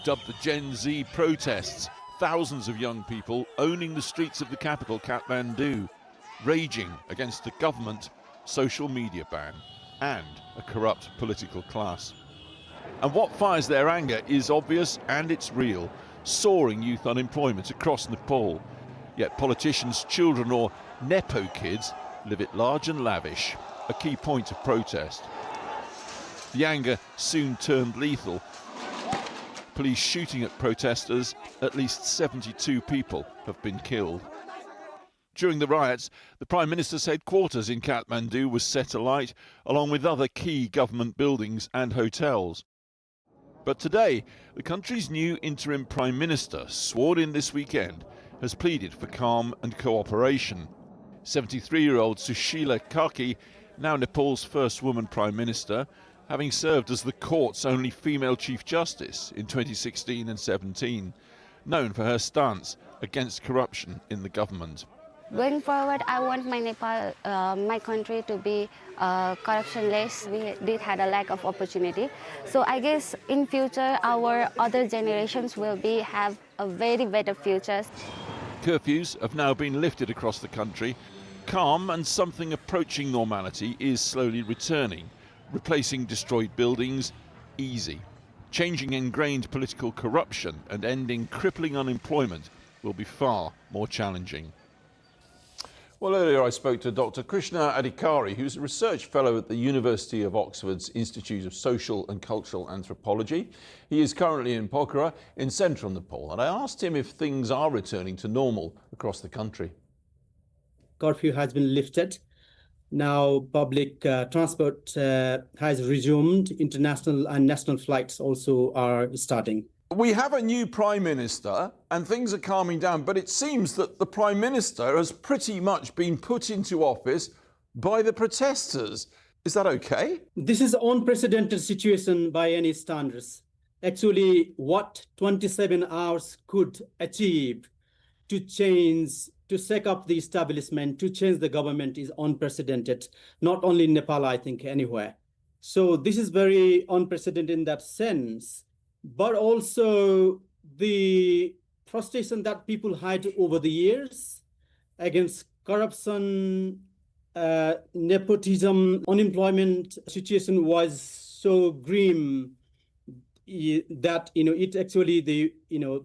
dubbed the Gen Z protests. Thousands of young people owning the streets of the capital, Kathmandu, raging against the government, social media ban and a corrupt political class. And what fires their anger is obvious and it's real. Soaring youth unemployment across Nepal. Yet politicians' children, or Nepo kids, live it large and lavish, a key point of protest. The anger soon turned lethal. Police shooting at protesters, at least 72 people have been killed. During the riots, the Prime Minister's headquarters in Kathmandu was set alight, along with other key government buildings and hotels. But today, the country's new interim Prime Minister, sworn in this weekend, has pleaded for calm and cooperation. 73-year-old Sushila Karki, now Nepal's first woman Prime Minister, having served as the court's only female Chief Justice in 2016 and 17, known for her stance against corruption in the government. Going forward, I want my Nepal, my country to be corruptionless. We did had a lack of opportunity. So I guess in future, our other generations will have a very better future. Curfews have now been lifted across the country. Calm and something approaching normality is slowly returning. Replacing destroyed buildings, easy. Changing ingrained political corruption and ending crippling unemployment will be far more challenging. Well, earlier I spoke to Dr. Krishna Adhikari, who's a research fellow at the University of Oxford's Institute of Social and Cultural Anthropology. He is currently in Pokhara in central Nepal, and I asked him if things are returning to normal across the country. Curfew has been lifted. Now public transport has resumed. International and national flights also are starting. We have a new Prime Minister and things are calming down, but it seems that the Prime Minister has pretty much been put into office by the protesters. Is that okay? This is an unprecedented situation by any standards. Actually, what 27 hours could achieve to shake up the establishment, to change the government is unprecedented, not only in Nepal, I think anywhere. So this is very unprecedented in that sense, but also the frustration that people had over the years against corruption, nepotism, unemployment situation was so grim that it actually the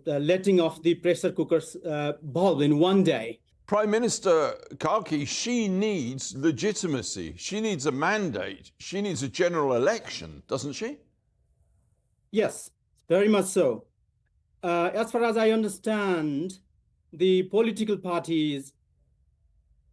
letting off the pressure cookers bulb in one day. Prime Minister Karki, she needs legitimacy. She needs a mandate. She needs a general election, doesn't she? Yes, very much so. As far as I understand, the political parties,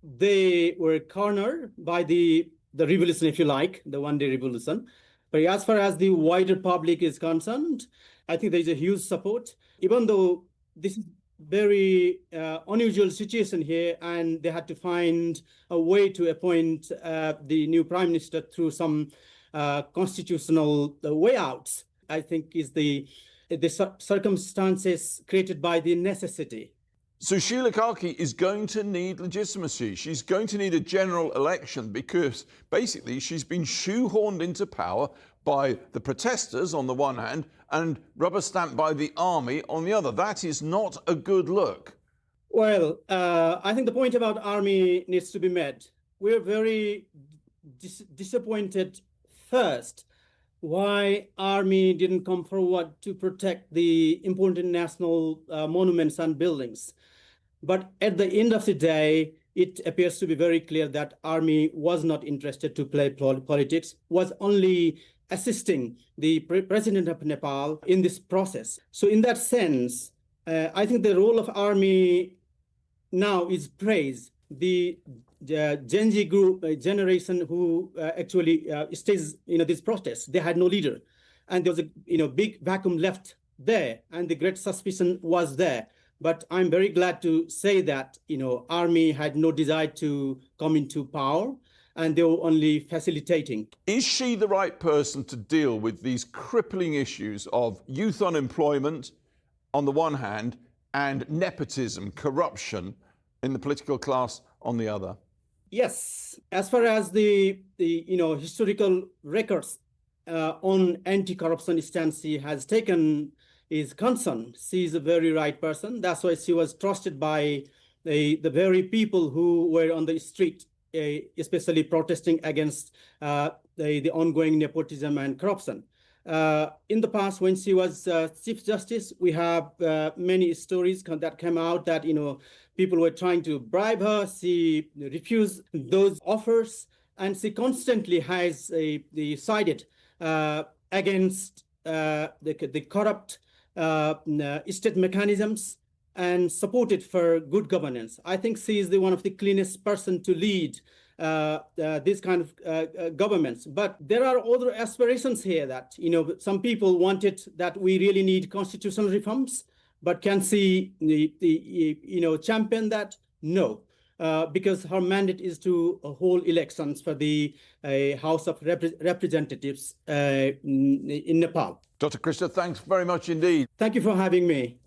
they were cornered by the revolution, if you like, the one-day revolution. But as far as the wider public is concerned, I think there's a huge support, even though this is very unusual situation here, and they had to find a way to appoint the new prime minister through some constitutional way outs. I think is the circumstances created by the necessity. Sushila Karki is going to need legitimacy. She's going to need a general election because basically she's been shoehorned into power by the protesters on the one hand and rubber stamped by the army on the other. That is not a good look. Well, I think the point about army needs to be made. We're very disappointed first why army didn't come forward to protect the important national monuments and buildings. But at the end of the day, it appears to be very clear that army was not interested to play politics, was only assisting the president of Nepal in this process. So in that sense, I think the role of army now is praised. The Gen Z group generation who actually stays this protest, they had no leader, and there was a big vacuum left there, and the great suspicion was there. But I'm very glad to say that army had no desire to come into power, and they were only facilitating. Is she the right person to deal with these crippling issues of youth unemployment on the one hand and nepotism, corruption in the political class on the other? Yes, as far as the historical records on anti-corruption stance she has taken, is concerned, she is a very right person. That's why she was trusted by the very people who were on the street, especially protesting against the ongoing nepotism and corruption. In the past, when she was Chief Justice, we have many stories that came out that, people were trying to bribe her. She refused those offers, and she constantly has sided against the corrupt state mechanisms and supported for good governance. I think she is one of the cleanest person to lead this kind of governments. But there are other aspirations here that, some people wanted that we really need constitutional reforms, but can she, champion that? No. Because her mandate is to hold elections for the House of Representatives in Nepal. Dr. Krishna, thanks very much indeed. Thank you for having me.